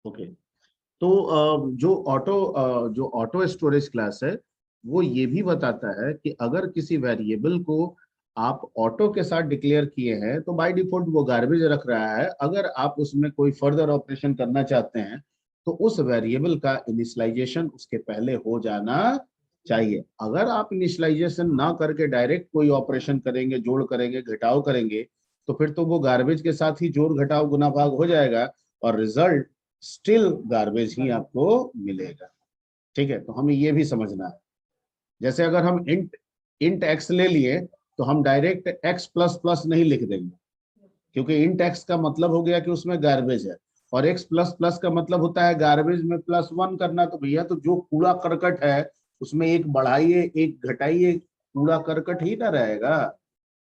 Okay. तो जो auto storage class है वो ये भी बताता है कि अगर किसी वेरिएबल को आप ऑटो के साथ डिक्लेयर किए हैं तो बाय डिफॉल्ट वो गार्बेज रख रहा है। अगर आप उसमें कोई फर्दर ऑपरेशन करना चाहते हैं तो उस वेरिएबल का इनिशियलाइजेशन उसके पहले हो जाना चाहिए। अगर आप इनिशियलाइजेशन ना करके डायरेक्ट कोई ऑपरेशन करेंगे, जोड़ करेंगे, घटाव करेंगे, तो फिर तो वो गार्बेज के साथ ही जोड़ घटाव गुना भाग हो जाएगा और रिजल्ट स्टिल गार्बेज ही आपको मिलेगा। ठीक है, तो हमें ये भी समझना है। जैसे अगर हम इंट इंट एक्स ले लिए तो हम डायरेक्ट एक्स प्लस प्लस नहीं लिख देंगे, क्योंकि इंट एक्स का मतलब हो गया कि उसमें गार्बेज है, और एक्स प्लस प्लस का मतलब होता है गार्बेज में प्लस वन करना। तो भैया तो जो कूड़ा करकट है उसमें एक बढ़ाइए एक घटाइए, कूड़ा करकट ही ना रहेगा।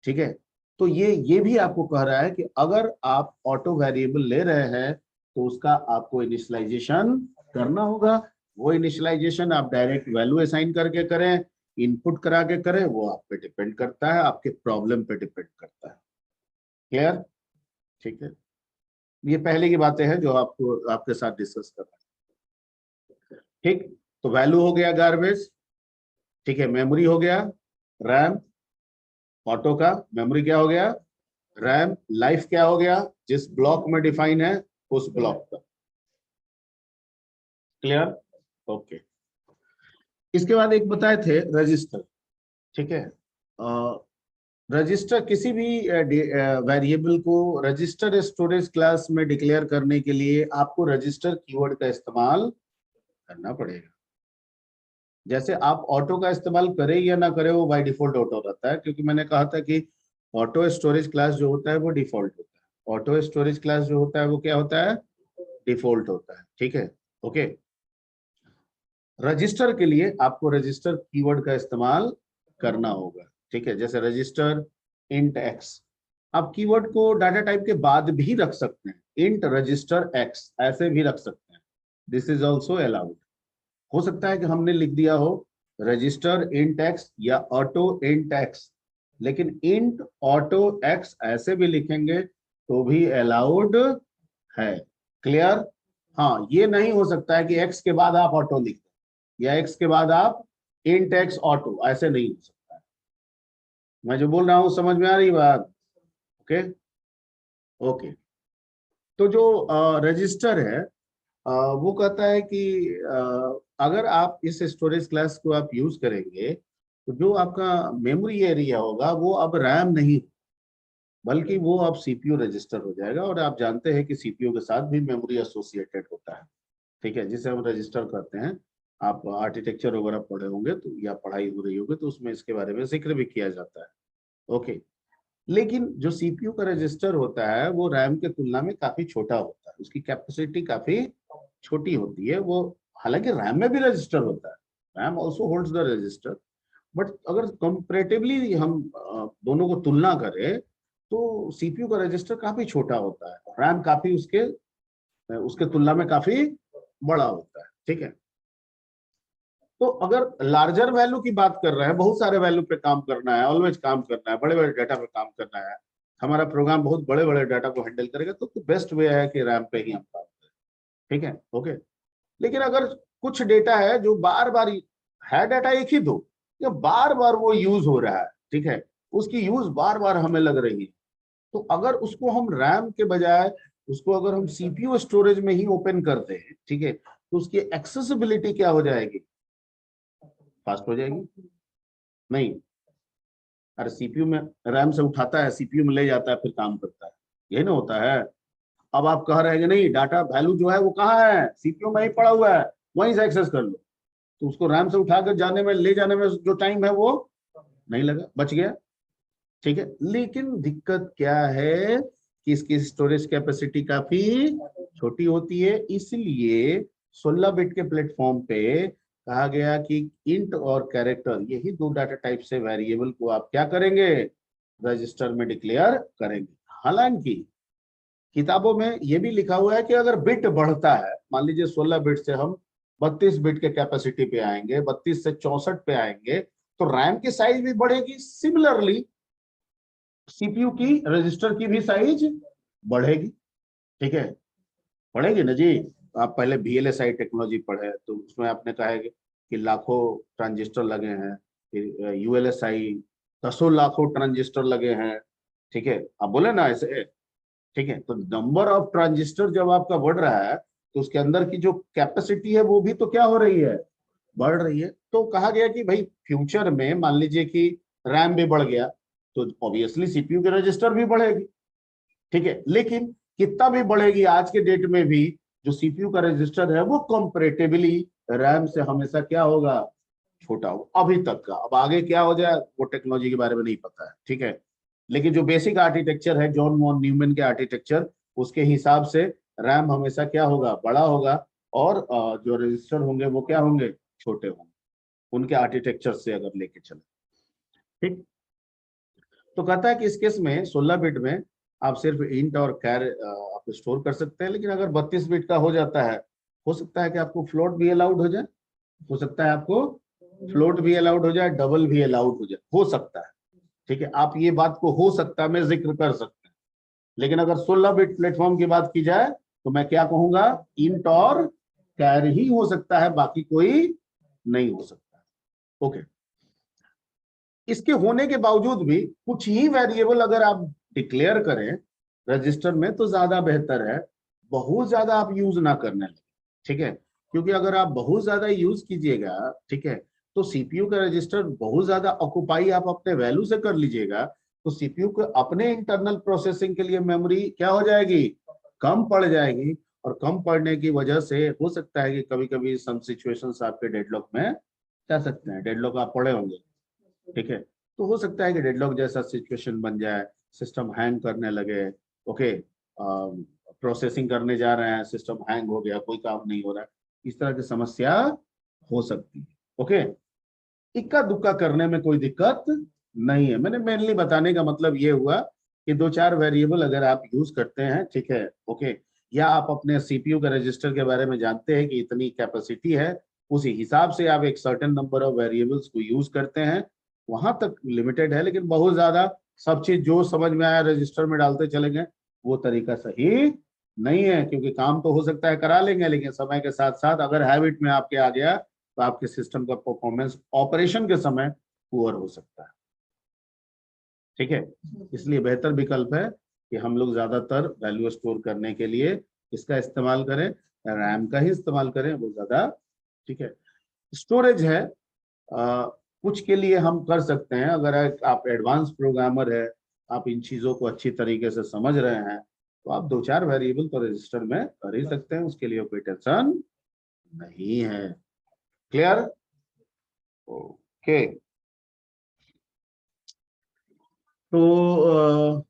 ठीक है, तो ये भी आपको कह रहा है कि अगर आप ऑटो वेरिएबल ले रहे हैं तो उसका आपको इनिशियलाइजेशन करना होगा। वो इनिशियलाइजेशन आप डायरेक्ट वैल्यू असाइन करके करें, इनपुट करा के करें, वो आप पे डिपेंड करता है, आपके प्रॉब्लम पे डिपेंड करता है। क्लियर? ठीक है, ये पहले की बातें हैं जो आपको आपके साथ डिस्कस कर रहे हैं। ठीक, तो वैल्यू हो गया गार्बेज। ठीक है, मेमोरी हो गया रैम। ऑटो का मेमोरी क्या हो गया? रैम। लाइफ क्या हो गया? जिस ब्लॉक में डिफाइन है उस ब्लॉक का। क्लियर? ओके। इसके बाद एक बताए थे रजिस्टर। ठीक है, रजिस्टर किसी भी वेरिएबल को रजिस्टर स्टोरेज क्लास में डिक्लेयर करने के लिए आपको रजिस्टर कीवर्ड का इस्तेमाल करना पड़ेगा। जैसे आप ऑटो का इस्तेमाल करें या ना करें वो बाय डिफॉल्ट ऑटो रहता है, क्योंकि मैंने कहा था कि ऑटो स्टोरेज क्लास जो होता है वो डिफॉल्ट होता है। ऑटो स्टोरेज क्लास जो होता है वो क्या होता है? डिफॉल्ट होता है। ठीक है, ओके। रजिस्टर के लिए आपको रजिस्टर कीवर्ड का इस्तेमाल करना होगा। ठीक है, जैसे रजिस्टर इंट एक्स। आप कीवर्ड को डाटा टाइप के बाद भी रख सकते हैं, इंट रजिस्टर एक्स ऐसे भी रख सकते हैं। This is also allowed. हो सकता है कि हमने लिख दिया हो रजिस्टर इंट एक्स या ऑटो इंट एक्स, लेकिन इंट ऑटो एक्स ऐसे भी लिखेंगे तो भी अलाउड है। क्लियर? हाँ, ये नहीं हो सकता है कि एक्स के बाद आप ऑटो लिख दें या एक्स के बाद आप इंट एक्स ऑटो, ऐसे नहीं हो सकता है। मैं जो बोल रहा हूं समझ में आ रही बात? Okay, okay. तो जो रजिस्टर है वो कहता है कि अगर आप इस स्टोरेज क्लास को आप यूज करेंगे तो जो आपका मेमोरी एरिया होगा वो अब रैम नहीं, बल्कि वो अब सीपीयू रजिस्टर हो जाएगा। और आप जानते हैं कि सीपीयू के साथ भी मेमोरी एसोसिएटेड होता है। ठीक है, जिसे हम रजिस्टर करते हैं। आप आर्किटेक्चर वगैरह पढ़े होंगे तो या पढ़ाई हो रही होगी तो उसमें इसके बारे में जिक्र भी किया जाता है। ओके, लेकिन जो सीपीयू का रजिस्टर होता है वो रैम के तुलना में काफी छोटा होता है, उसकी कैपेसिटी काफी छोटी होती है। वो हालांकि रैम में भी रजिस्टर होता है, RAM also holds the register, but अगर कंपैरेटिवली हम दोनों को तुलना करें तो सीपीयू का रजिस्टर काफी छोटा होता है, रैम काफी उसके उसके तुलना में काफी बड़ा होता है। ठीक है, तो अगर लार्जर वैल्यू की बात कर रहे हैं, बहुत सारे वैल्यू पे काम करना है, ऑलवेज काम करना है, बड़े बड़े डाटा पे काम करना है, हमारा प्रोग्राम बहुत बड़े बड़े डाटा को हैंडल करेगा, तो बेस्ट वे है कि रैम पे ही हम काम करें। ठीक है, ओके। लेकिन अगर कुछ डेटा है जो बार बार है, डाटा एक ही दो या बार बार वो यूज हो रहा है, ठीक है, उसकी यूज बार बार हमें लग रही है, तो अगर उसको हम रैम के बजाय उसको अगर हम सीपीयू स्टोरेज में ही ओपन करते हैं, ठीक है, तो उसकी एक्सेसिबिलिटी क्या हो जाएगी? फास्ट हो जाएगी? नहीं, अरे सीपीयू में रैम से उठाता है, सीपीयू में ले जाता है, फिर काम करता है, यही ना होता है। अब आप कह रहे हैं कि नहीं, डाटा वैल्यू जो है वो कहाँ है? सीपीयू में ही पड़ा हुआ है, वहीं से एक्सेस कर लो। तो उसको रैम से उठाकर जाने में, ले जाने में जो टाइम है वो नहीं लगा, बच गया। ठीक है, लेकिन दिक्कत क्या है कि इसकी स्टोरेज कैपेसिटी काफी छोटी होती है, इसलिए 16 बिट के प्लेटफॉर्म पे कहा गया कि इंट और कैरेक्टर, यही दो डाटा टाइप से वेरिएबल को आप क्या करेंगे? रजिस्टर में डिक्लेयर करेंगे। हालांकि किताबों में यह भी लिखा हुआ है कि अगर बिट बढ़ता है, मान लीजिए 16 बिट से हम 32 बिट के कैपेसिटी पे आएंगे, 32 से 64 पे आएंगे, तो रैम की साइज भी बढ़ेगी, सिमिलरली सीपीयू की रजिस्टर की भी साइज बढ़ेगी। ठीक है, बढ़ेगी ना जी? आप पहले VLSI टेक्नोलॉजी पढ़े तो उसमें आपने कहा है कि लाखों ट्रांजिस्टर लगे हैं, फिर ULSI दसों लाखों ट्रांजिस्टर लगे हैं, ठीक है, आप बोले ना ऐसे, ठीक है। तो नंबर ऑफ ट्रांजिस्टर जब आपका बढ़ रहा है तो उसके अंदर की जो कैपेसिटी है वो भी तो क्या हो रही है, बढ़ रही है। तो कहा गया कि भाई फ्यूचर में मान लीजिए कि रैम भी बढ़ गया तो ऑब्वियसली CPU के रजिस्टर भी बढ़ेगी, ठीक है। लेकिन कितना भी बढ़ेगी आज के डेट में भी जो CPU का रजिस्टर है वो कंपैरेटिवली रैम से हमेशा क्या होगा, छोटा होगा अभी तक का। अब आगे क्या हो जाए वो टेक्नोलॉजी के बारे में नहीं पता है, ठीक है। लेकिन जो बेसिक आर्किटेक्चर है जॉन वॉन न्यूमैन के आर्किटेक्चर, उसके हिसाब से रैम हमेशा क्या होगा, बड़ा होगा, और जो रजिस्टर होंगे वो क्या होंगे, छोटे होंगे, उनके आर्किटेक्चर से अगर लेके चले, ठीक। तो कहता है कि इस केस में 16 बिट में आप सिर्फ इंट और कैर आप स्टोर कर सकते हैं, लेकिन अगर 32 बिट का हो जाता है, हो सकता है कि आपको फ्लोट भी अलाउड हो जाए, हो सकता है आपको फ्लोट भी अलाउड हो जाए, डबल भी अलाउड हो जाए, हो सकता है, ठीक है। आप ये बात को हो सकता में जिक्र कर सकते हैं, लेकिन अगर 16 बिट प्लेटफॉर्म की बात की जाए तो मैं क्या कहूंगा, इंट और कैर ही हो सकता है, बाकी कोई नहीं हो सकता, ओके। इसके होने के बावजूद भी कुछ ही वेरिएबल अगर आप डिक्लेयर करें रजिस्टर में तो ज्यादा बेहतर है, बहुत ज्यादा आप यूज ना करने लगे, ठीक है। क्योंकि अगर आप बहुत ज्यादा यूज कीजिएगा, ठीक है, तो CPU का रजिस्टर बहुत ज्यादा ऑक्युपाई आप अपने वैल्यू से कर लीजिएगा, तो CPU को अपने इंटरनल प्रोसेसिंग के लिए मेमोरी क्या हो जाएगी, कम पड़ जाएगी, और कम पड़ने की वजह से हो सकता है कि कभी कभी सम सिचुएशंस आपके डेडलॉक में जा सकते हैं, डेडलॉक आप पढ़े होंगे, ठीक है। तो हो सकता है कि डेडलॉक जैसा सिचुएशन बन जाए, सिस्टम हैंग करने लगे, ओके, प्रोसेसिंग करने जा रहे हैं सिस्टम हैंग हो गया, कोई काम नहीं हो रहा है, इस तरह की समस्या हो सकती है, ओके। इक्का दुक्का करने में कोई दिक्कत नहीं है। मैंने मेनली बताने का मतलब ये हुआ कि दो चार वेरिएबल अगर आप यूज करते हैं, ठीक है, ओके, या आप अपने CPU के रजिस्टर के बारे में जानते हैं कि इतनी कैपेसिटी है, उसी हिसाब से आप एक सर्टेन नंबर ऑफ वेरिएबल्स को यूज करते हैं, वहां तक लिमिटेड है। लेकिन बहुत ज्यादा सब चीज जो समझ में आया रजिस्टर में डालते चलेंगे, वो तरीका सही नहीं है, क्योंकि काम तो हो सकता है करा लेंगे, लेकिन समय के साथ साथ अगर हैबिट में आपके आ गया तो आपके सिस्टम का परफॉर्मेंस ऑपरेशन के समय पुअर हो सकता है, ठीक है। इसलिए बेहतर विकल्प है कि हम लोग ज्यादातर वैल्यू स्टोर करने के लिए इसका इस्तेमाल करें, रैम का ही इस्तेमाल करें, वो ज्यादा ठीक है। स्टोरेज है, कुछ के लिए हम कर सकते हैं, अगर आप एडवांस प्रोग्रामर है, आप इन चीजों को अच्छी तरीके से समझ रहे हैं, तो आप दो चार वेरिएबल तो रजिस्टर में कर ही सकते हैं, उसके लिए कोई टेंशन नहीं है, क्लियर, ओके। तो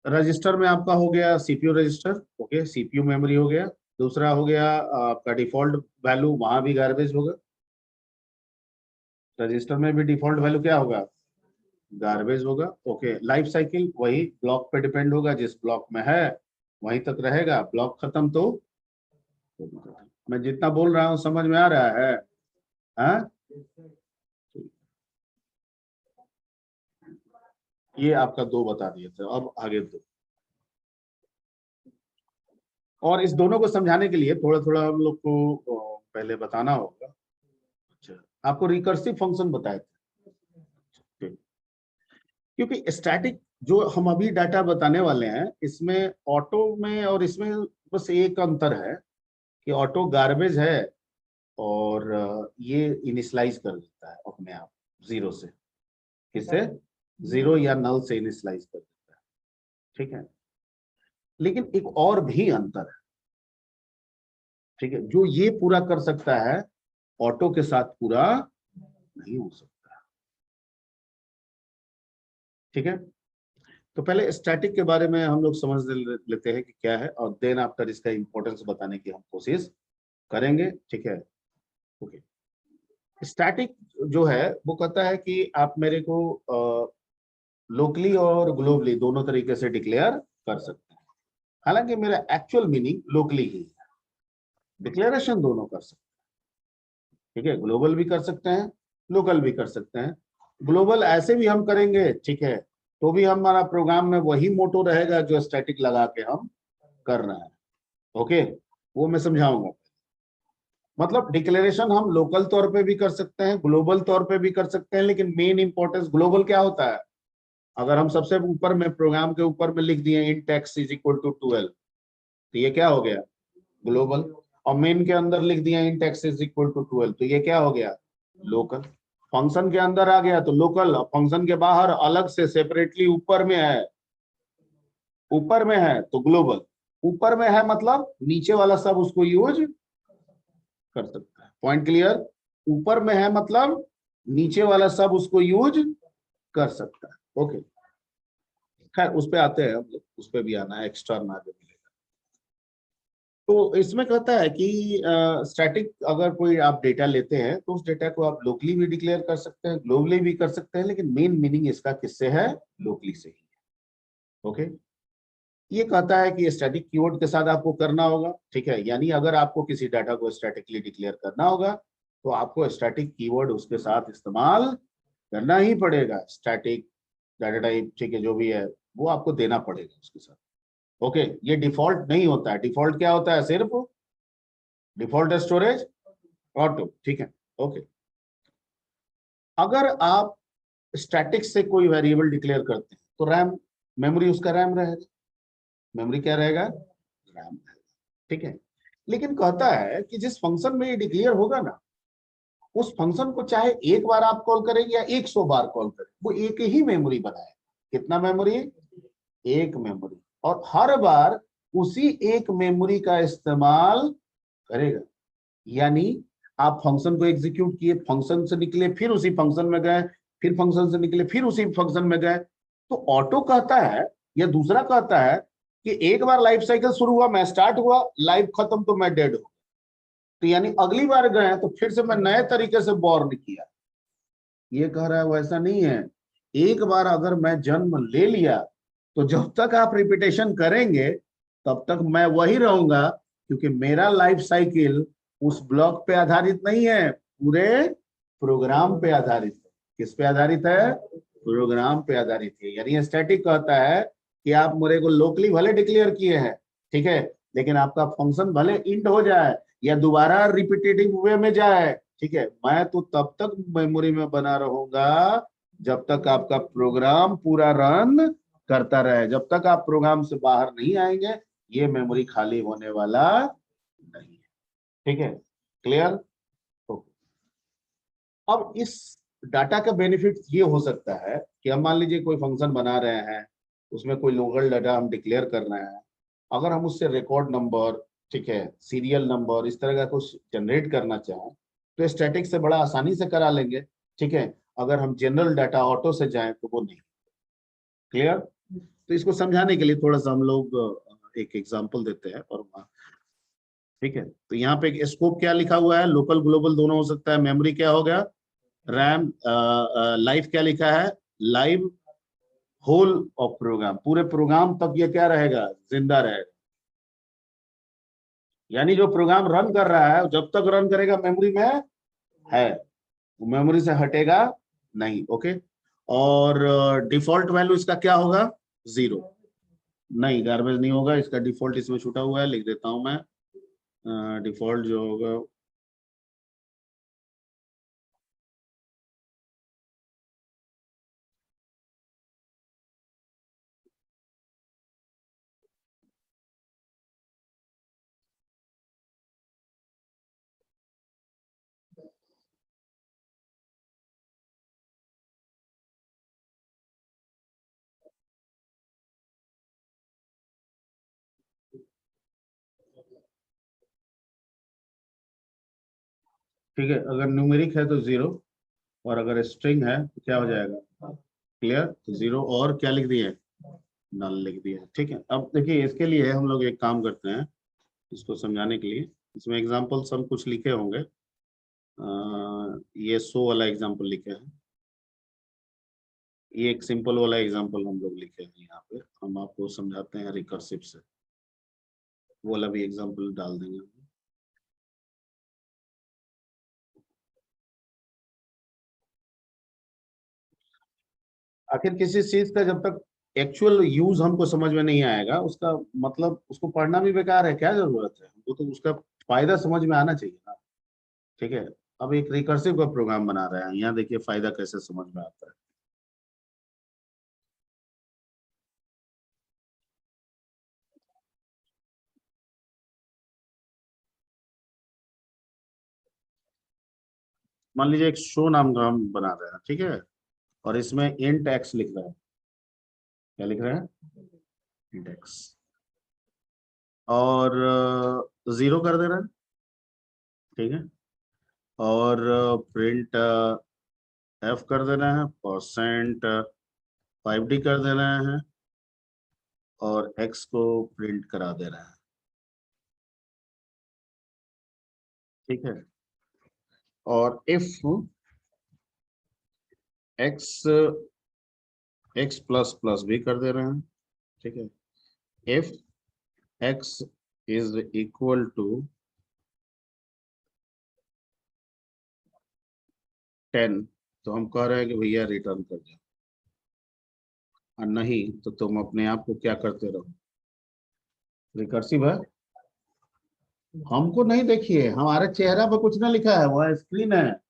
रजिस्टर में आपका हो गया CPU register, okay, CPU memory हो गया, दूसरा हो गया आपका डिफॉल्ट वैल्यू, वहां भी गार्बेज होगा, रजिस्टर में भी डिफॉल्ट वैल्यू क्या होगा, गार्बेज होगा, ओके। लाइफ साइकिल वही ब्लॉक पे डिपेंड होगा, जिस ब्लॉक में है वहीं तक रहेगा, ब्लॉक खत्म तो मैं जितना बोल रहा हूँ समझ में आ रहा है, हाँ। ये आपका दो बता दिए थे, अब आगे दो, और इस दोनों को समझाने के लिए थोड़ा थोड़ा हम लोग को पहले बताना होगा। अच्छा, आपको रिकर्सिव फंक्शन बताए थे, क्योंकि स्टैटिक जो हम अभी डाटा बताने वाले हैं इसमें ऑटो में और इसमें बस एक अंतर है कि ऑटो गार्बेज है, और ये इनिशलाइज कर देता है अपने आप जीरो से, किससे, जीरो या नल से इनिशलाइज कर देता है, ठीक है। लेकिन एक और भी अंतर है, ठीक है, जो ये पूरा कर सकता है ऑटो के साथ पूरा नहीं हो सकता, ठीक है। तो पहले स्टैटिक के बारे में हम लोग समझ लेते हैं कि क्या है, और देन आफ्टर इसका इंपॉर्टेंस बताने की हम कोशिश करेंगे, ठीक है, ओके। स्टैटिक जो है वो कहता है कि आप मेरे को लोकली और ग्लोबली दोनों तरीके से डिक्लेयर कर सकते हैं, हालांकि मेरा एक्चुअल मीनिंग लोकली ही है, डिक्लेरेशन दोनों कर सकते हैं, ठीक है, ग्लोबल भी कर सकते हैं, लोकल भी कर सकते हैं। ग्लोबल ऐसे भी हम करेंगे, ठीक है, तो भी हमारा प्रोग्राम में वही मोटो रहेगा जो स्टैटिक लगा के हम कर रहे हैं, ओके। वो मैं समझाऊंगा। मतलब डिक्लेरेशन हम लोकल तौर पे भी कर सकते हैं, ग्लोबल तौर पे भी कर सकते हैं, लेकिन मेन इंपॉर्टेंस ग्लोबल क्या होता है? अगर हम सबसे ऊपर में प्रोग्राम के ऊपर में लिख दिए int x is equal to 12, तो ये क्या हो गया? ग्लोबल। और मेन के अंदर लिख दिया int x is equal to 12, तो ये क्या हो गया? लोकल। फंक्शन के अंदर आ गया तो लोकल, फंक्शन के बाहर अलग से सेपरेटली ऊपर में है, ऊपर में है तो ग्लोबल। ऊपर में है मतलब नीचे वाला सब उसको यूज कर सकता है। Point clear? ऊपर में है मतलब नीचे वाला सब उसको यूज कर सकता है। ओके, खैर उस पे आते हैं हम लोग, उस पे भी आना है, एक्स्ट्रा ना आगे मिलेगा। तो इसमें कहता है कि स्टैटिक अगर कोई आप डेटा लेते हैं तो उस डेटा को आप लोकली भी डिक्लेयर कर सकते हैं, ग्लोबली भी कर सकते हैं, लेकिन मेन मीनिंग इसका किससे है? लोकली से ही। ओके, ये कहता है कि स्टैटिक कीवर्ड के साथ आपको करना होगा, ठीक है। यानी अगर आपको किसी डाटा को स्टैटिकली डिक्लेयर करना होगा तो आपको स्टैटिक कीवर्ड उसके साथ इस्तेमाल करना ही पड़ेगा। स्टैटिक डाटा टाइप, ठीक है, जो भी है वो आपको देना पड़ेगा उसके साथ। ओके, ये डिफॉल्ट नहीं होता है। डिफॉल्ट क्या होता है? सिर्फ डिफॉल्ट स्टोरेज ऑटो, ठीक है। ओके, अगर आप स्टैटिक से कोई वेरिएबल डिक्लेयर करते हैं तो रैम, मेमोरी उसका रैम रहेगा। मेमोरी क्या रहेगा? रैम रहेगा, ठीक है। लेकिन कहता है कि जिस फंक्शन में ये डिक्लेयर होगा ना, उस फंक्शन को चाहे एक बार आप कॉल करें या 100 बार कॉल करें, वो एक ही मेमोरी बनाए। कितना मेमोरी? एक मेमोरी। और हर बार उसी एक मेमोरी का इस्तेमाल करेगा। यानी आप फंक्शन को एग्जीक्यूट किए, फंक्शन से निकले, फिर उसी फंक्शन में गए, फिर फंक्शन से निकले, फिर उसी फंक्शन में गए, तो ऑटो कहता है या दूसरा कहता है कि एक बार लाइफ साइकिल शुरू हुआ, मैं स्टार्ट हुआ, लाइफ खत्म तो मैं डेड हूं। तो यानी अगली बार गए तो फिर से मैं नए तरीके से बॉर्न किया। ये कह रहा है वैसा नहीं है। एक बार अगर मैं जन्म ले लिया तो जब तक आप रिपीटेशन करेंगे तब तक मैं वही रहूंगा, क्योंकि मेरा लाइफ साइकिल उस ब्लॉक पे आधारित नहीं है, पूरे प्रोग्राम पे आधारित है। किस पे आधारित है? प्रोग्राम पे आधारित है। यानी स्टैटिक कहता है कि आप मेरे को लोकली भले डिक्लेयर किए हैं, ठीक है, लेकिन आपका फंक्शन भले इंट हो जाए या दोबारा रिपीटेटिव वे में जाए, ठीक है, मैं तो तब तक मेमोरी में बना रहूंगा जब तक आपका प्रोग्राम पूरा रन करता रहे। जब तक आप प्रोग्राम से बाहर नहीं आएंगे ये मेमोरी खाली होने वाला नहीं है, ठीक है। क्लियर? अब इस डाटा का बेनिफिट ये हो सकता है कि हम मान लीजिए कोई फंक्शन बना रहे हैं, उसमें कोई लोकल डाटा हम डिक्लेयर कर रहे हैं। अगर हम उससे रिकॉर्ड नंबर, ठीक है, सीरियल नंबर, इस तरह का कुछ जनरेट करना चाहें तो स्टैटिक से बड़ा आसानी से करा लेंगे, ठीक है। अगर हम जनरल डाटा ऑटो से जाएं तो वो नहीं। क्लियर? तो इसको समझाने के लिए थोड़ा सा हम लोग एक एग्जांपल देते हैं और ठीक है। तो यहाँ पे स्कोप क्या लिखा हुआ है? लोकल ग्लोबल दोनों हो सकता है। मेमोरी क्या हो गया? रैम। लाइफ क्या लिखा है? लाइव होल ऑफ प्रोग्राम, पूरे प्रोग्राम तक ये क्या रहेगा? जिंदा रहेगा। यानी जो प्रोग्राम रन कर रहा है जब तक रन करेगा मेमोरी में है, वो मेमोरी से हटेगा नहीं। ओके, और डिफॉल्ट वैल्यू इसका क्या होगा? 0। नहीं, गार्बेज नहीं होगा, इसका डिफॉल्ट इसमें छूटा हुआ है, लिख देता हूं मैं। डिफॉल्ट जो होगा, ठीक है, अगर न्यूमेरिक है तो 0, और अगर स्ट्रिंग है तो क्या हो जाएगा? क्लियर? तो 0 और क्या लिख दिए? नल लिख दिया, ठीक है। अब देखिए इसके लिए हम लोग एक काम करते हैं, इसको समझाने के लिए इसमें एग्जांपल सब कुछ लिखे होंगे। ये सो वाला एग्जांपल लिखे हैं, ये एक सिंपल वाला एग्जांपल हम लोग लिखे हैं। यहाँ पे हम आपको समझाते हैं रिकर्सिव से, वो वाला भी एग्जांपल डाल देंगे। आखिर किसी चीज का जब तक एक्चुअल यूज हमको समझ में नहीं आएगा उसका, मतलब उसको पढ़ना भी बेकार है, क्या जरूरत है, हमको तो उसका फायदा समझ में आना चाहिए ना। ठीक है। अब एक रिकर्सिव का प्रोग्राम बना रहे हैं, यहाँ देखिए फायदा कैसे समझ में आता है। मान लीजिए एक शो नाम का हम बना रहे हैं, ठीक है, और इसमें इंट एक्स लिख रहे हैं। क्या लिख रहे हैं? Int x. और जीरो कर दे रहे हैं। ठीक है। और प्रिंट एफ कर देना है, परसेंट 5D कर देना है, और एक्स को प्रिंट करा दे रहा है। ठीक है। और if x x plus plus भी कर दे रहे हैं। ठीक है। If x is equal to 10, तो हम कह रहे हैं कि भैया रिटर्न कर दो, और नहीं तो तुम अपने आप को क्या करते रहो। रिकर्सिव है। हमको नहीं, देखिए हमारे चेहरा पर कुछ ना लिखा है, वह स्क्रीन है,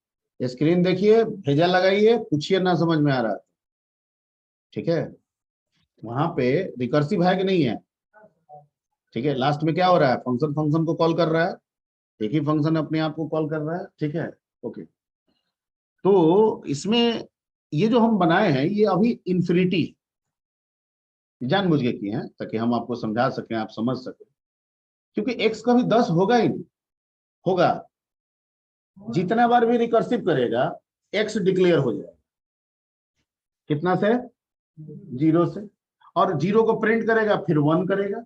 स्क्रीन देखिए, भेजा लगाइए, पूछिए ना समझ में आ रहा है। ठीक है। वहां पे रिकर्सिव है कि नहीं है? ठीक है। लास्ट में क्या हो रहा है, फंक्शन फंक्शन को कॉल कर रहा है, एक ही फंक्शन अपने आप को कॉल कर रहा है। ठीक है। ओके। तो इसमें ये जो हम बनाए हैं ये अभी इन्फिनिटी जानबूझ के किए हैं ताकि हम आपको समझा सकें, आप समझ सकें, क्योंकि एक्स कभी 10 होगा ही नहीं। होगा, जितना बार भी रिकर्सिव करेगा एक्स डिक्लेयर हो जाएगा। कितना से? जीरो से। और जीरो को प्रिंट करेगा, फिर वन करेगा,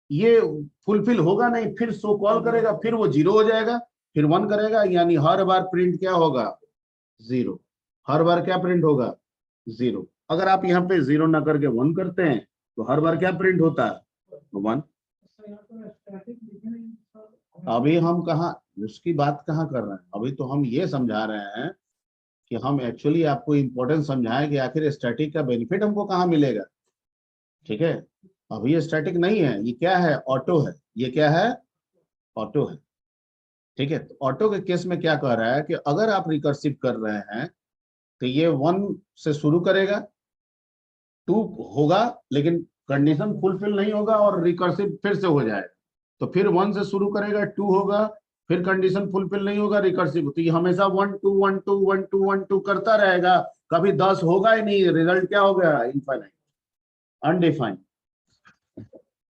ये फुलफिल होगा नहीं, फिर सो कॉल करेगा, फिर वो जीरो हो जाएगा, फिर वन करेगा, यानी हर बार प्रिंट क्या होगा? जीरो। हर बार क्या प्रिंट होगा? जीरो। अगर आप यहाँ पे जीरो ना करके वन करते हैं तो हर बार क्या प्रिंट होता है? वन। अभी हम कहा उसकी बात कहाँ कर रहे हैं, अभी तो हम ये समझा रहे हैं कि हम एक्चुअली आपको इंपॉर्टेंस समझाएं कि आखिर स्टैटिक का बेनिफिट हमको कहाँ मिलेगा। ठीक है। अभी ये स्टैटिक नहीं है, ये क्या है? ऑटो है। ये क्या है? ऑटो है। ठीक है। तो ऑटो के केस में क्या कह रहा है कि अगर आप रिकर्सिव कर रहे हैं तो ये वन से शुरू करेगा, टू होगा, लेकिन कंडीशन फुलफिल नहीं होगा और रिकर्सिव फिर से हो जाएगा, तो फिर वन से शुरू करेगा, टू होगा, फिर कंडीशन फुलफिल नहीं होगा, रिकर्सिव, तो ये हमेशा one two one two one two one two करता रहेगा, कभी 10 होगा ही नहीं, रिजल्ट क्या हो गया? Infinite, undefined.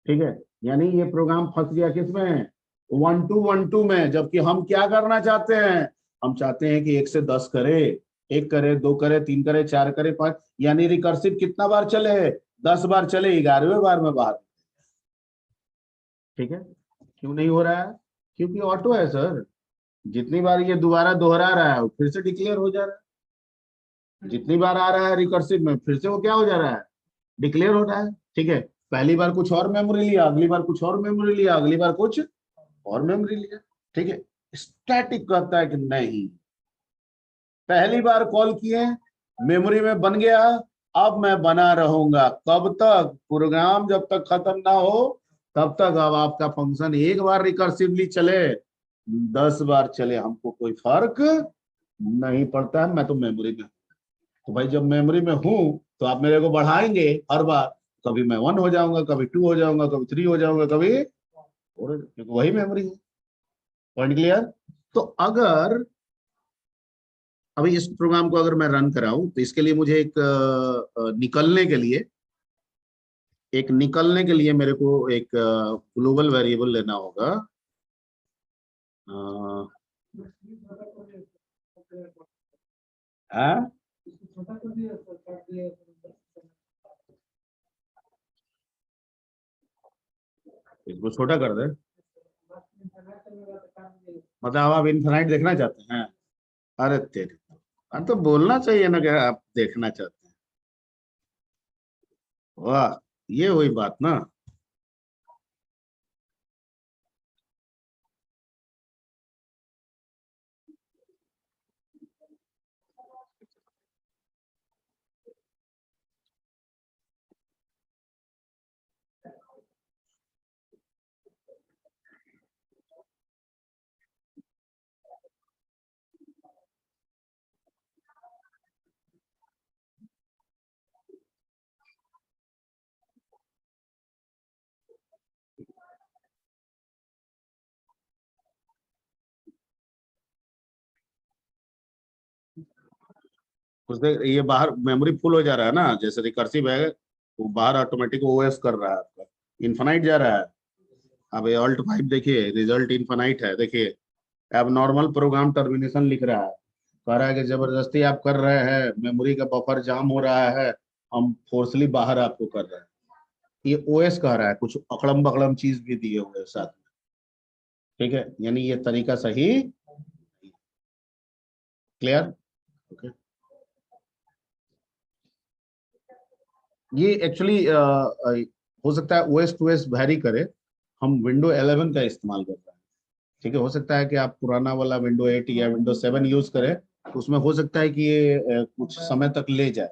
ठीक है। यानी ये प्रोग्राम फंस गया किसमें? वन टू में, जबकि हम क्या करना चाहते हैं? हम चाहते हैं कि 1 से 10 करे, एक करे, दो करे, तीन करे, चार करे, पांच, यानी रिकर्सिव कितना बार चले? 10 बार चले, 11वें बार में बाहर। ठीक है। क्यों नहीं हो रहा है? क्योंकि ऑटो है सर, जितनी बार ये दोबारा दोहरा रहा है वो फिर से डिक्लेयर हो जा रहा है, जितनी बार आ रहा है रिकर्सिव में फिर से वो क्या हो जा रहा है? डिक्लेयर हो रहा है। ठीक है। पहली बार कुछ और मेमोरी लिया, अगली बार कुछ और मेमोरी लिया, अगली बार कुछ और मेमोरी लिया। ठीक है। स्टैटिक कहता है कि नहीं, पहली बार कॉल किए, मेमोरी में बन गया, अब मैं बना रहूंगा कब तक? प्रोग्राम जब तक खत्म ना हो तब तक। अब आपका फंक्शन एक बार रिकर्सिवली चले, 10 बार चले, हमको कोई फर्क नहीं पड़ता है, मैं तो मेमोरी में। तो भाई जब मेमोरी में हूं तो आप मेरे को बढ़ाएंगे हर बार, कभी मैं वन हो जाऊंगा, कभी टू हो जाऊंगा, कभी थ्री हो जाऊंगा, कभी और, क्योंकि वही मेमोरी है। Point clear? तो अगर अभी इस प्रोग्राम को अगर मैं रन कराऊं तो इसके लिए मुझे निकलने के लिए मेरे को एक ग्लोबल वेरिएबल लेना होगा। अ, हाँ? इसको छोटा कर दे, मतलब आप इनफाइनाइट देखना चाहते हैं? अरे तेरे, हाँ तो बोलना चाहिए ना कि आप देखना चाहते हैं। वाह, ये हुई बात ना। उससे ये बाहर मेमोरी फुल हो जा रहा है ना, जैसे रिकर्सिव है वो बाहर ऑटोमेटिक ओएस कर रहा है आपका, इन्फिनाइट जा रहा है। अब ये ऑल्ट 5 देखिए, रिजल्ट इन्फिनाइट है, देखिए अब नॉर्मल प्रोग्राम टर्मिनेशन लिख रहा है, कह रहा है कि जबरदस्ती आप कर रहे हैं, मेमोरी का बफर जाम हो रहा है, हम फोर्सली बाहर आपको कर रहे हैं। ये ओएस कह रहा है, कुछ अकड़म बकड़म चीज भी दिए हुए हैं साथ में, ठीक है, यानी ये तरीका सही। क्लियर? ओके। ये एक्चुअली हो सकता है ओएस टू एस वेरी करे, हम विंडो 11 का इस्तेमाल कर रहे हैं, ठीक है। हो सकता है कि आप पुराना वाला विंडो 8 या विंडो 7 यूज करें, तो उसमें हो सकता है कि ये कुछ समय तक ले जाए,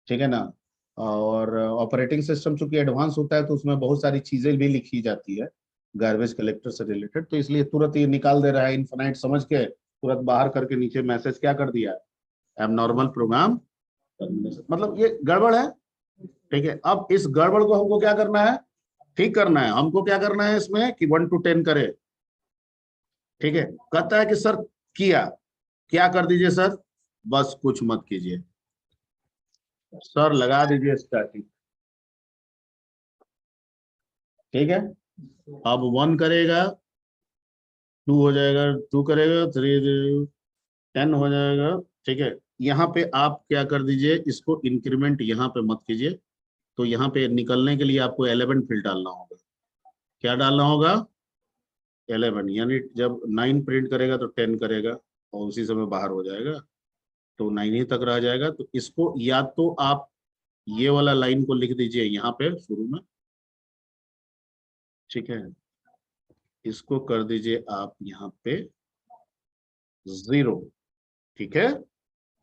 ठीक है ना। और ऑपरेटिंग सिस्टम चूंकि एडवांस होता है तो उसमें बहुत सारी चीजें भी लिखी जाती है गार्बेज कलेक्टर से रिलेटेड, तो इसलिए तुरंत ये निकाल दे रहा है, इन्फिनाइट समझ के तुरंत बाहर करके नीचे मैसेज क्या कर दिया, एबनॉर्मल प्रोग्राम टर्मिनेशन, मतलब ये गड़बड़ है, ठीक है। अब इस गड़बड़ को हमको क्या करना है, ठीक करना है। हमको क्या करना है इसमें कि 1 to 10 करे, ठीक है। कहता है कि सर किया, क्या कर दीजिए सर, बस कुछ मत कीजिए सर, लगा दीजिए स्टार्टिंग, ठीक है। अब 1 करेगा, 2 हो जाएगा, 2 करेगा, 3, 10 हो जाएगा, ठीक है। यहाँ पे आप क्या कर दीजिए, इसको इंक्रीमेंट यहाँ पे मत कीजिए, तो यहाँ पे निकलने के लिए आपको 11 फील्ड डालना होगा। क्या डालना होगा? 11, यानी जब 9 प्रिंट करेगा तो 10 करेगा और उसी समय बाहर हो जाएगा, तो 9 ही तक रह जाएगा। तो इसको या तो आप ये वाला लाइन को लिख दीजिए यहाँ पे शुरू में, ठीक है, इसको कर दीजिए आप यहाँ पे 0, ठीक है।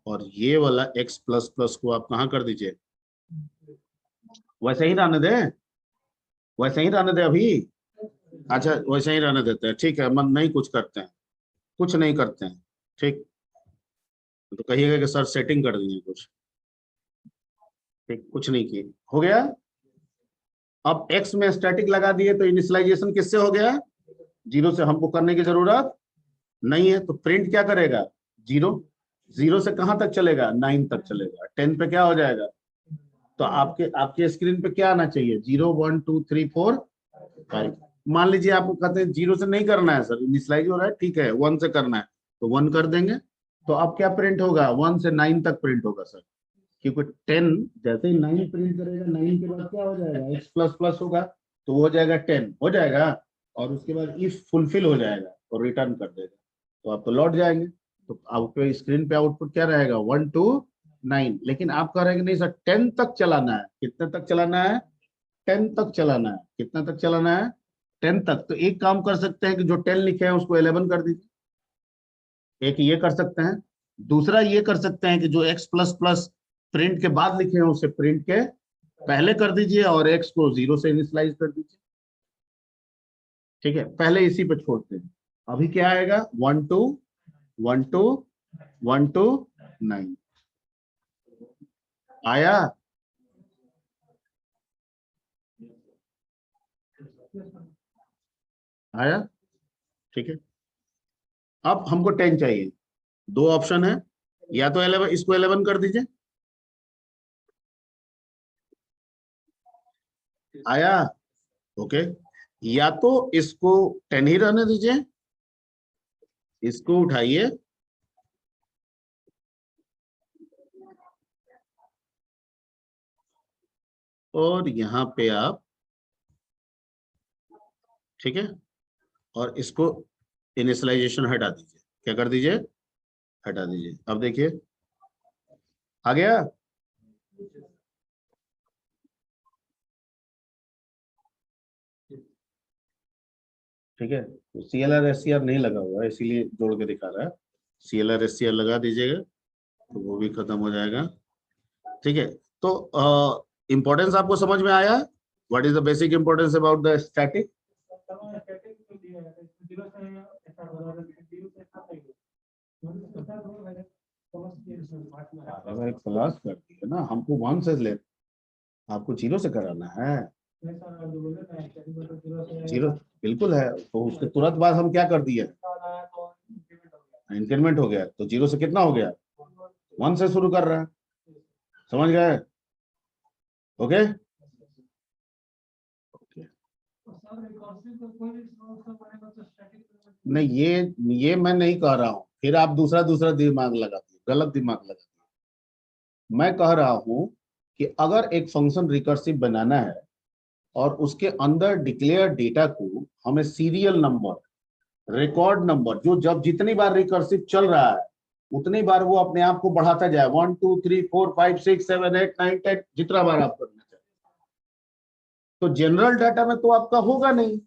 और ये वाला x प्लस प्लस को आप कहाँ कर दीजिए, वैसे ही रहने दें, वैसे ही रहने दें अभी। अच्छा वैसे ही रहने देते हैं, ठीक है, मन नहीं कुछ करते हैं, कुछ नहीं करते हैं, ठीक। तो कहिएगा कि सर सेटिंग कर दिए कुछ, ठीक, कुछ नहीं किए, हो गया। अब x में स्टैटिक लगा दिए तो इनिशियलाइजेशन किससे हो गया, 0 से, हमको करने की जरूरत नहीं है। तो प्रिंट क्या करेगा, 0, 0 से कहां तक चलेगा, 9 तक चलेगा, 10 पे क्या हो जाएगा, तो आपके आपके स्क्रीन पे क्या आना चाहिए, 0 1 2 3 4 5। मान लीजिए आपको कहते हैं 0 से नहीं करना है सर, इनिशियलाइज हो रहा है, ठीक है, 1 से करना है, तो 1 कर देंगे। तो अब क्या प्रिंट होगा, 1 से 9 तक प्रिंट होगा सर, क्योंकि 10 जैसे ही 9 प्रिंट करेगा, 9 के बाद क्या हो जाएगा, x प्लस प्लस होगा, तो वो हो जाएगा 10 हो जाएगा, और उसके बाद इफ फुलफिल हो जाएगा और रिटर्न कर देगा, तो आप तो लौट जाएंगे। तो आपके स्क्रीन पे आउटपुट क्या रहेगा, 1 to 9। लेकिन आप कह रहे हैं कि नहीं सर 10 तक चलाना है, कितने तक चलाना है, 10 तक चलाना है, कितना तक चलाना है, 10 तक। तो एक काम कर सकते हैं कि जो 10 लिखे हैं उसको 11 कर दीजिए, एक ये कर सकते हैं। दूसरा ये कर सकते हैं कि जो x प्लस प्लस प्रिंट के बाद लिखे हैं उसे प्रिंट के पहले कर दीजिए और x को 0 से इनिशियलाइज कर दीजिए, ठीक है। पहले इसी पे छोड़ते हैं। अभी क्या आएगा, 1 to 1 to 1 to 9 आया, आया, ठीक है। अब हमको 10 चाहिए, दो ऑप्शन है, या तो 11, इसको 11 कर दीजिए, आया, ओके। या तो इसको 10 ही रहने दीजिए, इसको उठाइए, और यहाँ पे आप, ठीक है, और इसको इनिशियलाइजेशन हटा दीजिए, क्या कर दीजिए, हटा दीजिए। अब देखिए आ गया, ठीक है। तो CLR SCR नहीं लगा हुआ है इसीलिए जोड़ के दिखा रहा है, CLR SCR लगा दीजिएगा तो वो भी खत्म हो जाएगा, ठीक है। तो इम्पोर्टेंस आपको समझ में आया, what is the basic importance about the static. अगर क्लास करती है ना, हमको 1 से ले, आपको 0 से कराना है, 0 बिल्कुल है, तो उसके तुरंत बाद हम क्या कर दिए, इंक्रीमेंट हो गया, तो 0 से कितना हो गया, वन से शुरू कर रहा है, समझ गए? ओके नहीं, ये मैं नहीं कह रहा हूं, फिर आप दूसरा दूसरा दिमाग लगाते हो, गलत दिमाग लगाते हो। मैं कह रहा हूं कि अगर एक फंक्शन रिकर्सिव बनाना है और उसके अंदर डिक्लेयर डेटा को हमें सीरियल नंबर, रिकॉर्ड नंबर, जो जब जितनी बार रिकर्सिव चल रहा है उतनी बार वो अपने आप को बढ़ाता जाए, 1 2 3 4 5 6 7 8 9 10, जितना बार आप करना चाहें। तो जनरल डाटा में तो आपका होगा नहीं,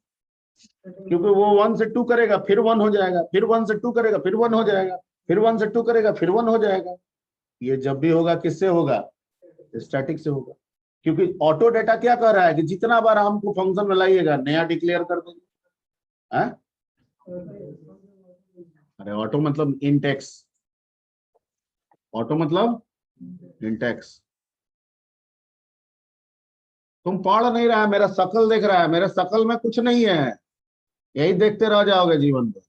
क्योंकि वो 1 से 2 करेगा फिर 1 हो जाएगा, फिर 1 से 2 करेगा फिर 1 हो जाएगा, फिर 1 से 2 करेगा फिर 1 हो जाएगा। ये जब भी होगा किससे होगा? स्टैटिक से होगा। क्योंकि ऑटो डेटा क्या कर रहा है कि जितना बार हमको फंक्शन में लाइएगा नया डिक्लेयर कर देंगे। अरे ऑटो मतलब इंटेक्स, ऑटो मतलब इंटेक्स। तुम पढ़ नहीं रहा है, मेरा शकल देख रहा है, मेरे शकल में कुछ नहीं है, यही देखते रह जाओगे जीवन में।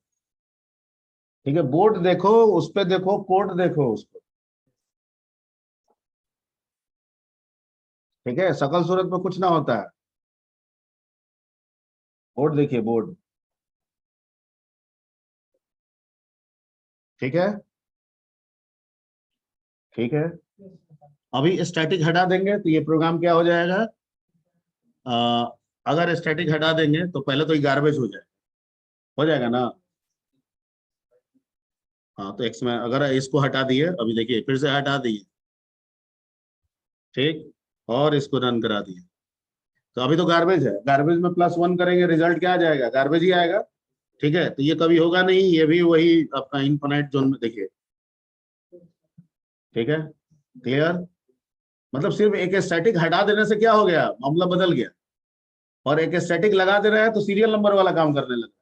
ठीक है, बोर्ड देखो, उस पे देखो, कोड देखो उसको। ठीक है, शकल सूरत में कुछ ना होता है। बोर्ड देखिए, बोर्ड। ठीक है, ठीक है। अभी स्टैटिक हटा देंगे तो ये प्रोग्राम क्या हो जाएगा? आ, अगर स्टैटिक हटा देंगे तो पहले तो ये गार्बेज हो जाएगा ना। हाँ, तो एक्स में अगर इसको हटा दिए, अभी देखिए फिर से हटा दिए, ठीक, और इसको रन करा दिए, तो अभी तो गार्बेज है, गार्बेज में +1 करेंगे, रिजल्ट क्या आ जाएगा? गार्बेज ही आएगा। ठीक है, तो ये कभी होगा नहीं, ये भी वही आपका इनफाइनाइट जोन में, देखिए। ठीक है, क्लियर? मतलब सिर्फ एक स्टैटिक हटा देने से क्या हो गया, मामला बदल गया, और एक स्टैटिक लगा दे रहा है तो सीरियल नंबर वाला काम करने लगा।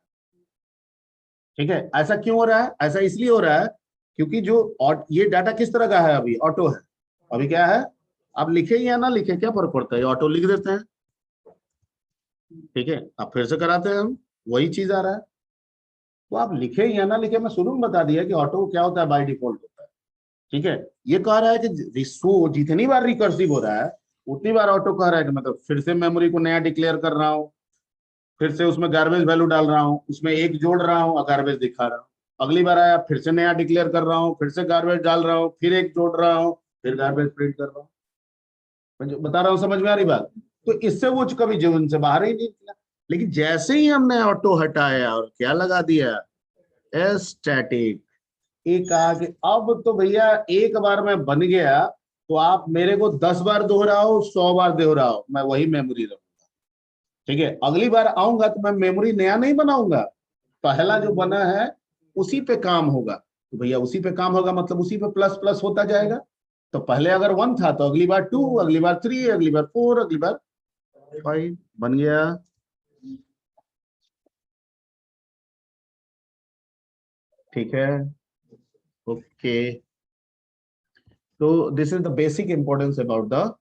ठीक है, ऐसा क्यों हो रहा है? ऐसा इसलिए हो रहा है क्योंकि जो ये डाटा किस तरह का है, अभी ऑटो है। अभी क्या है, आप लिखे या ना लिखे क्या फर्क पड़ता है, ऑटो लिख देते हैं। ठीक है, अब फिर से कराते हैं हम, वही चीज आ रहा है। तो आप लिखे या ना लिखे, मैं शुरू में बता दिया कि ऑटो क्या होता है, बाय डिफॉल्ट होता है। ठीक है, ये कह रहा है कि जितनी बार रिकर्सिव हो रहा है उतनी बार ऑटो कह रहा है कि मतलब फिर से मेमोरी को नया डिक्लेयर कर रहा हूँ, फिर से उसमें गार्बेज वैल्यू डाल रहा हूँ, उसमें एक जोड़ रहा हूँ और गार्बेज दिखा रहा हूँ। अगली बार आया फिर से नया डिक्लेयर कर रहा हूँ, फिर से गार्बेज डाल रहा हूँ, फिर एक जोड़ रहा हूँ, फिर गार्बेज प्रिंट कर रहा हूँ। मैं जो बता रहा हूँ समझ में आ रही बात? तो इससे वो कभी जीवन से बाहर ही नहीं निकला। लेकिन जैसे ही हमने ऑटो हटाया और क्या लगा दिया, स्टैटिक, ये कहा कि अब तो भैया एक बार मैं बन गया तो आप मेरे को 10 बार दोहराओ, 100 बार दोहराओ, मैं वही मेमोरी रहूंगा। ठीक है, अगली बार आऊंगा तो मैं मेमोरी नया नहीं बनाऊंगा, पहला जो बना है उसी पे काम होगा। तो भैया उसी पे काम होगा मतलब उसी पे प्लस प्लस होता जाएगा। तो पहले अगर 1 था तो अगली बार 2, अगली बार 3, अगली बार 4, अगली बार 5 बन गया। ठीक है, ओके। तो this is the basic importance about the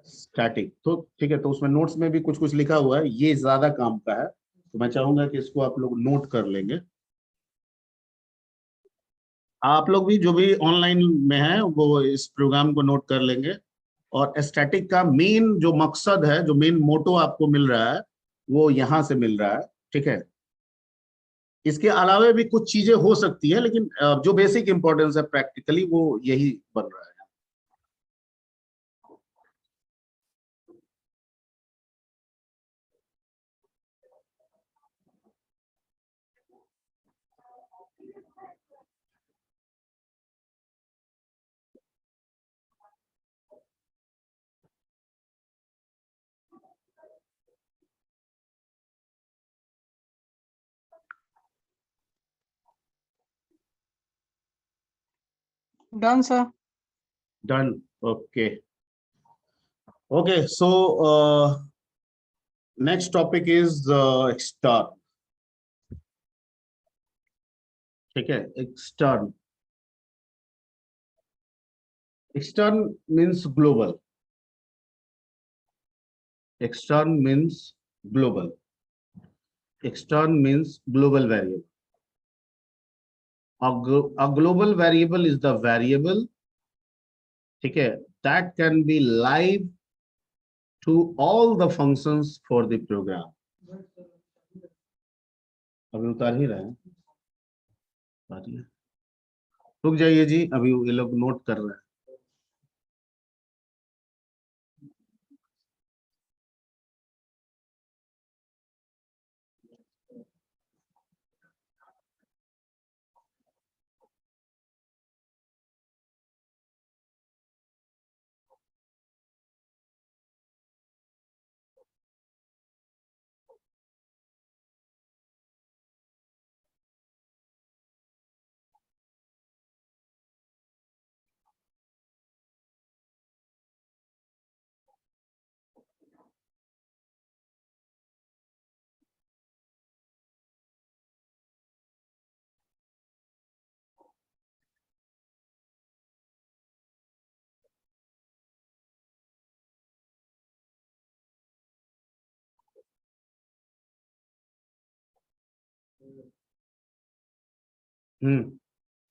static. तो ठीक है, तो उसमें नोट्स में भी कुछ कुछ लिखा हुआ है, ये ज्यादा काम का है, तो मैं चाहूंगा कि इसको आप लोग नोट कर लेंगे। आप लोग भी जो भी ऑनलाइन में है वो इस प्रोग्राम को नोट कर लेंगे। और स्टैटिक का मेन जो मकसद है, जो मेन मोटो आपको मिल रहा है, वो यहाँ से मिल रहा है। ठीक है, इसके अलावा भी कुछ चीजें हो सकती है, लेकिन जो बेसिक इंपॉर्टेंस है प्रैक्टिकली वो यही बन रहा है। Done, sir. Done, okay. Okay, so next topic is extern. ठीक है, extern, extern means global, extern means global, extern means global variable. A global variable is the variable ठीक है, that can be live to all the functions for the program. अभी उतार ही रहे हैं, उतारिए। रुक जाइए जी, अभी ये लोग नोट कर रहे हैं।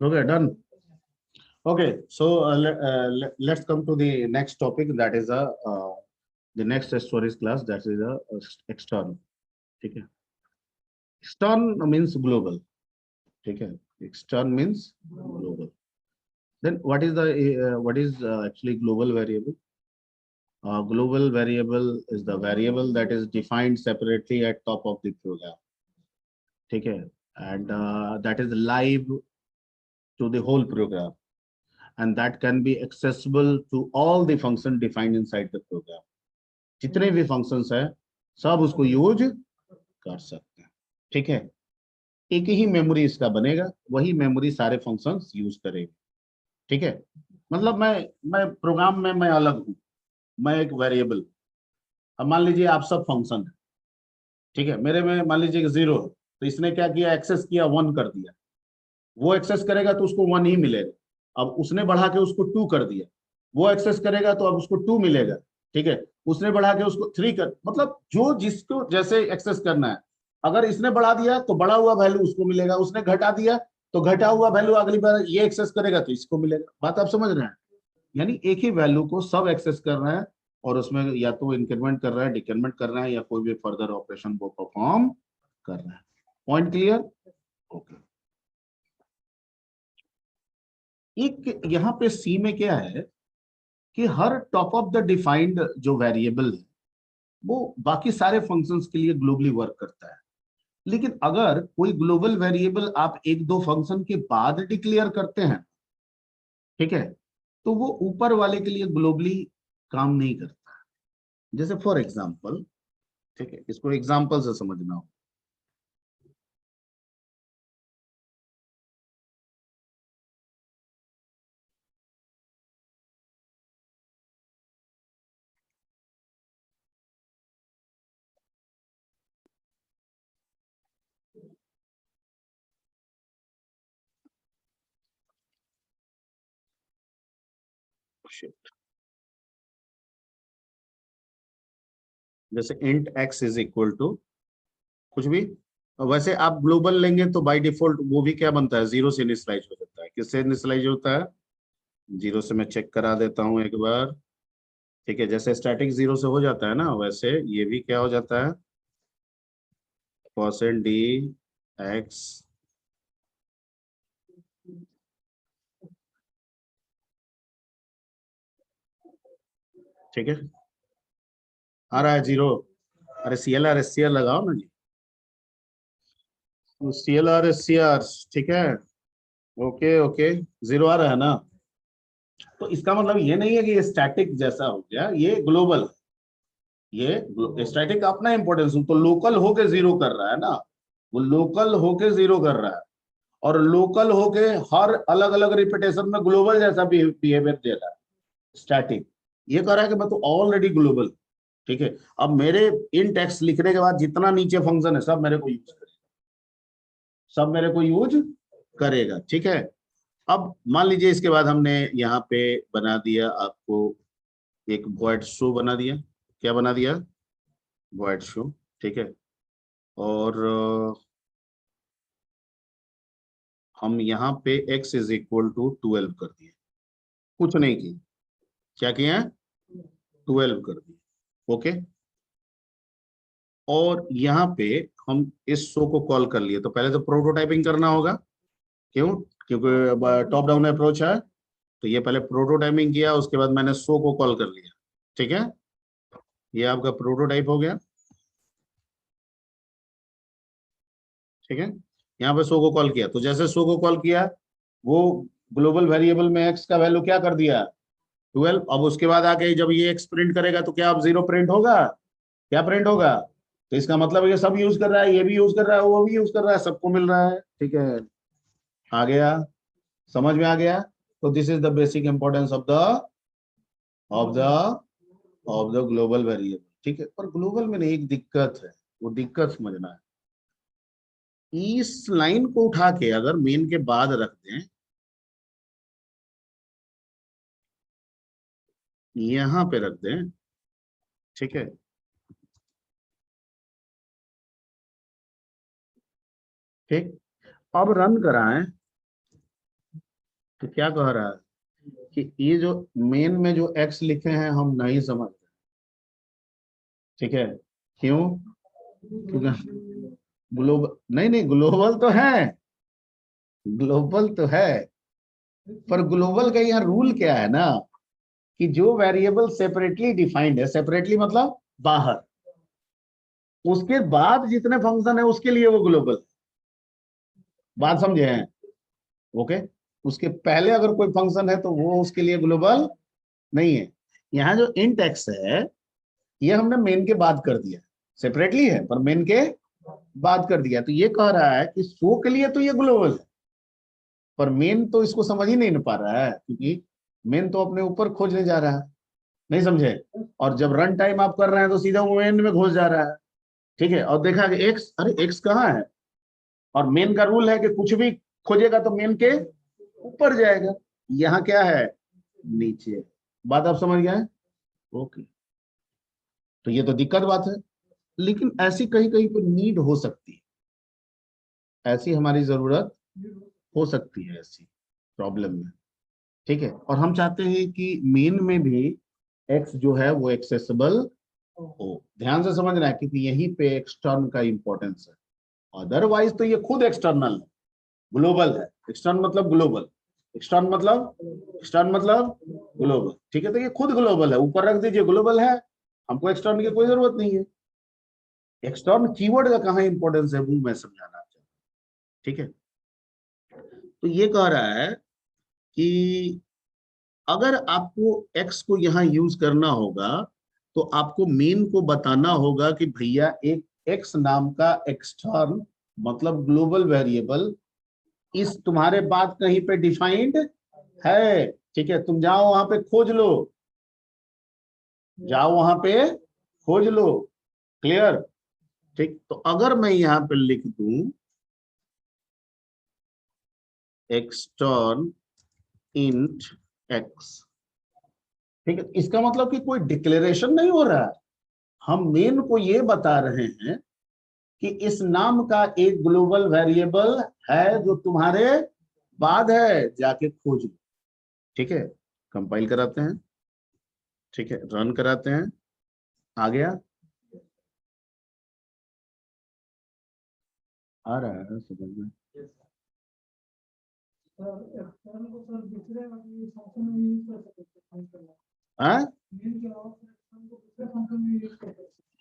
हो गया, done. Okay, so let's come to the next topic, that is the next storage class, that is a extern. ठीक है, extern means global. ठीक है, extern means global. Then what is actually global variable? Global variable is the variable that is defined separately at top of the program. ठीक है, and that is live to the whole program, and that can be accessible to all the function defined inside the program. जितने भी functions है सब उसको use कर सकते हैं। ठीक है, एक ही मेमोरी इसका बनेगा, वही मेमोरी सारे फंक्शंस यूज करेगी। ठीक है, मतलब मैं प्रोग्राम में मैं अलग हूं, मैं एक वेरिएबल। अब मान लीजिए आप सब फंक्शन है, ठीक है, मेरे में मान लीजिए कि 0 है, तो इसने क्या किया, एक्सेस किया, 1 कर दिया। वो एक्सेस करेगा तो उसको 1 ही मिलेगा। अब उसने बढ़ा के उसको 2 कर दिया, वो एक्सेस करेगा तो अब उसको 2 मिलेगा। ठीक है, उसने बढ़ा के उसको 3 कर, मतलब जो जिसको जैसे एक्सेस करना है। अगर इसने बढ़ा दिया तो बढ़ा हुआ वैल्यू उसको मिलेगा, उसने घटा दिया तो घटा हुआ वैल्यू अगली बार ये एक्सेस करेगा तो इसको मिलेगा। बात आप समझ रहे हैं? यानी एक ही वैल्यू को सब एक्सेस कर रहे हैं, और उसमें या तो इंक्रीमेंट कर रहा है, डिक्रीमेंट कर रहा है, या कोई भी फर्दर ऑपरेशन वो परफॉर्म कर रहा है। Point clear? ओके। एक यहाँ पे सी में क्या है कि हर टॉप ऑफ द डिफाइंड जो वेरिएबल है वो बाकी सारे फंक्शंस के लिए ग्लोबली वर्क करता है। लेकिन अगर कोई ग्लोबल वेरिएबल आप एक दो फंक्शन के बाद डिक्लेयर करते हैं, ठीक है, तो वो ऊपर वाले के लिए ग्लोबली काम नहीं करता। जैसे फॉर एग्जांपल, ठीक है, इसको एग्जांपल से समझना हो। जैसे int x is equal to कुछ भी, वैसे आप ग्लोबल लेंगे तो बाय डिफॉल्ट वो भी क्या बनता है, 0 से इनिशियलाइज हो जाता है। किससे इनिशियलाइज होता है? 0 से। मैं चेक करा देता हूं एक बार। ठीक है, जैसे स्टैटिक 0 से हो जाता है ना, वैसे ये भी क्या हो जाता है, परसेंट डी एक्स। ठीक है, आ रहा है 0। अरे C L R S C R लगाओ ना जी, C L R S C R. ठीक है, ओके ओके, 0 आ रहा है ना। तो इसका मतलब ये नहीं है कि ये स्टैटिक जैसा हो गया, ये ग्लोबल। ये स्टैटिक अपना इंपॉर्टेंस तो लोकल होके 0 कर रहा है ना, वो लोकल होके 0 कर रहा है, और लोकल होके हर अलग अलग रिपीटेशन में ग्लोबल जैसा बिहेवियर दे रहा है। स्टैटिक ये कह रहा है कि मैं तो ऑलरेडी ग्लोबल। ठीक है, अब मेरे इन टेक्स्ट लिखने के बाद जितना नीचे फंक्शन है सब मेरे को यूज करेगा, सब मेरे को यूज करेगा। ठीक है, अब मान लीजिए इसके बाद हमने यहाँ पे बना दिया आपको एक वॉइड शो बना दिया। क्या बना दिया? Void show. ठीक है, और हम यहाँ पे x इज इक्वल टू 12 कर दिए, कुछ नहीं किया। क्या किए हैं, 12 कर दिए। ओके, और यहाँ पे हम इस शो को कॉल कर लिए, तो पहले तो प्रोटोटाइपिंग करना होगा। क्यों? क्योंकि टॉप डाउन अप्रोच है, तो ये पहले प्रोटोटाइपिंग किया, उसके बाद मैंने शो को कॉल कर लिया। ठीक है, ये आपका प्रोटोटाइप हो गया। ठीक है, यहाँ पे शो को कॉल किया, तो जैसे शो को कॉल किया, वो ग्लोबल वेरिएबल में एक्स का वैल्यू क्या कर दिया, 12। अब उसके बाद आके जब ये एक्स प्रिंट करेगा तो क्या अब 0 प्रिंट होगा, क्या प्रिंट होगा? तो इसका मतलब ये सब यूज कर रहा है, ये भी यूज कर रहा है, वो भी यूज कर रहा है, सबको मिल रहा है। ठीक है, आ गया, समझ में आ गया। तो this is the basic importance of the of the global variable. ठीक है, पर ग्लोबल में नहीं, एक दिक्कत है, वो दिक्कत समझना है। इस लाइन को उठा के अगर मेन के बाद रख दें, यहां पे रख दें, ठीक है, ठीक, अब रन कराएं, तो क्या कह रहा है कि ये जो मेन में जो एक्स लिखे हैं हम नहीं समझते। ठीक है, क्यों? क्योंकि ग्लोबल नहीं, नहीं ग्लोबल तो है, ग्लोबल तो है, पर ग्लोबल का यहाँ रूल क्या है ना, कि जो वेरिएबल सेपरेटली डिफाइंड है, सेपरेटली मतलब बाहर, उसके बाद जितने फंक्शन है उसके लिए वो ग्लोबल। बात समझे हैं? ओके, उसके पहले अगर कोई फंक्शन है तो वो उसके लिए ग्लोबल नहीं है। यहाँ जो इंट एक्स है, ये हमने मेन के बाद कर दिया, सेपरेटली है पर मेन के बाद कर दिया, तो ये कह रहा है कि शो के लिए तो ये ग्लोबल है, पर मेन तो इसको समझ ही नहीं पा रहा है, क्योंकि मेन तो अपने ऊपर खोजने जा रहा है। नहीं समझे? और जब रन टाइम आप कर रहे हैं तो सीधा वो मेन में घुस जा रहा है। ठीक है, और देखा कि एक्स, अरे एक्स कहाँ है, और मेन का रूल है कि कुछ भी खोजेगा तो मेन के ऊपर जाएगा, यहाँ क्या है, नीचे। बात आप समझ गए? ओके, तो ये तो दिक्कत बात है, लेकिन ऐसी कहीं कहीं पर नीड हो सकती है, ऐसी हमारी जरूरत हो सकती है ऐसी प्रॉब्लम में। ठीक है, और हम चाहते हैं कि मेन में भी एक्स जो है वो एक्सेसिबल हो। ध्यान से समझना है, क्योंकि यहीं पे एक्सटर्न का इंपॉर्टेंस है, अदरवाइज तो ये खुद एक्सटर्नल है, ग्लोबल है। एक्सटर्न मतलब ग्लोबल, एक्सटर्न मतलब ग्लोबल। ठीक है, तो ये खुद ग्लोबल है, ऊपर रख दीजिए ग्लोबल है, हमको एक्सटर्न की कोई जरूरत नहीं है। एक्सटर्न कीवर्ड का कहाँ इंपॉर्टेंस है वो मैं समझाना चाहता हूँ। ठीक है, तो ये कह रहा है कि अगर आपको एक्स को यहाँ यूज करना होगा, तो आपको मेन को बताना होगा कि भैया एक एक्स नाम का एक्सटर्न मतलब ग्लोबल वेरिएबल इस तुम्हारे बाद कहीं पे डिफाइंड है। ठीक है, तुम जाओ वहां पे खोज लो, जाओ वहां पे खोज लो। क्लियर? ठीक, तो अगर मैं यहाँ पे लिख दूं एक्सटर्न इंट एक्स, ठीक है, इसका मतलब कि कोई डिक्लेरेशन नहीं हो रहा है, हम मेन को ये बता रहे हैं कि इस नाम का एक ग्लोबल वेरिएबल है जो तुम्हारे बाद है, जाके खोज लो। ठीक है, कंपाइल कराते हैं, ठीक है, रन कराते हैं, आ गया, आ रहा है समझ में? हाँ,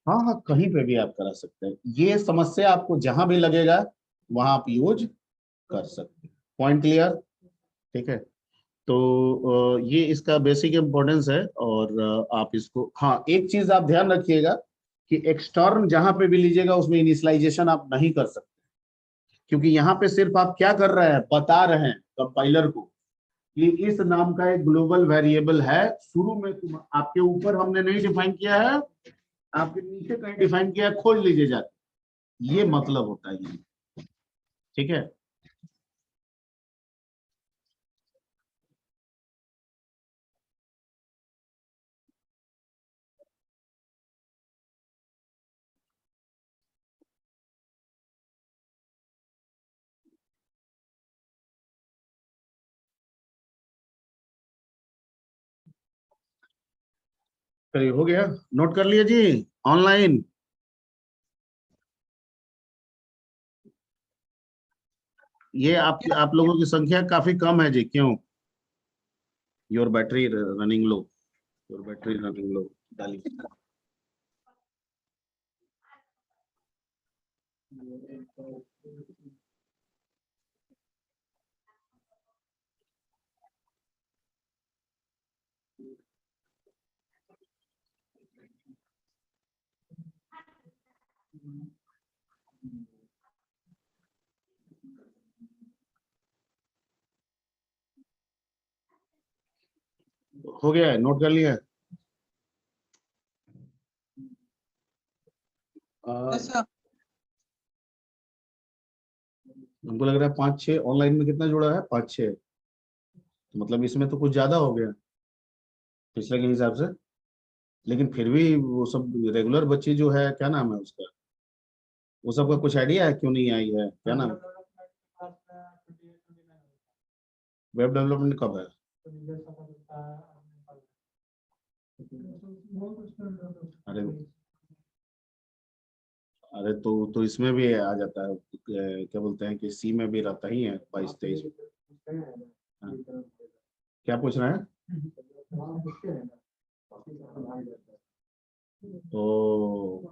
हाँ, हाँ, कहीं पे भी आप करा सकते हैं, ये समस्या आपको जहां भी लगेगा वहां आप यूज कर सकते हैं। Point clear? ठीक है, तो ये इसका बेसिक इंपॉर्टेंस है, और आप इसको, हाँ एक चीज आप ध्यान रखिएगा कि एक्सटर्न जहां पे भी लीजिएगा उसमें इनिशियलाइजेशन आप नहीं कर सकते, क्योंकि यहाँ पे सिर्फ आप क्या कर रहे हैं, बता रहे हैं कंपाइलर को कि इस नाम का एक ग्लोबल वेरिएबल है, शुरू में तुम आपके ऊपर हमने नहीं डिफाइन किया है, आपके नीचे कहीं डिफाइन किया है, खोज लीजिए जाके, ये मतलब होता है ये। ठीक है, चलिए हो गया, नोट कर लिया जी ऑनलाइन। ये आप लोगों की संख्या काफी कम है जी, क्यों? Your battery running low, your battery running low डालिए। हो गया है, नोट कर लिया है? ऐसा हमको लग रहा है 5-6 ऑनलाइन में कितना जुड़ा है, 5-6, मतलब इसमें तो कुछ ज्यादा हो गया पिछले के हिसाब से। लेकिन फिर भी वो सब रेगुलर बच्ची जो है, क्या नाम है उसका, वो सबका कुछ आइडिया है क्यों नहीं आई है, क्या नाम? वेब डेवलपमेंट कब है? अरे अरे तो इसमें भी आ जाता है, क्या बोलते हैं कि सी में भी रहता ही है 22-23। हाँ, क्या पूछ रहे हैं? तो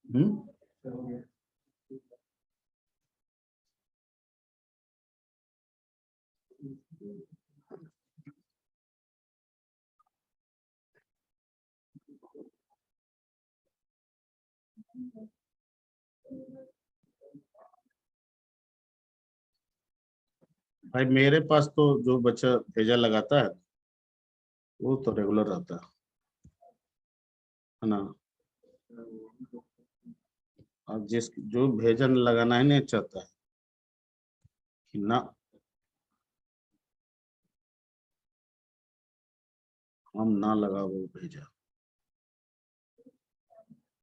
हम्म, भाई मेरे पास तो जो बच्चा भेजा लगाता है वो तो रेगुलर रहता है ना। अब जिस जो भेजन लगाना ही नहीं चाहता है कि ना, हम ना लगा वो भेजा।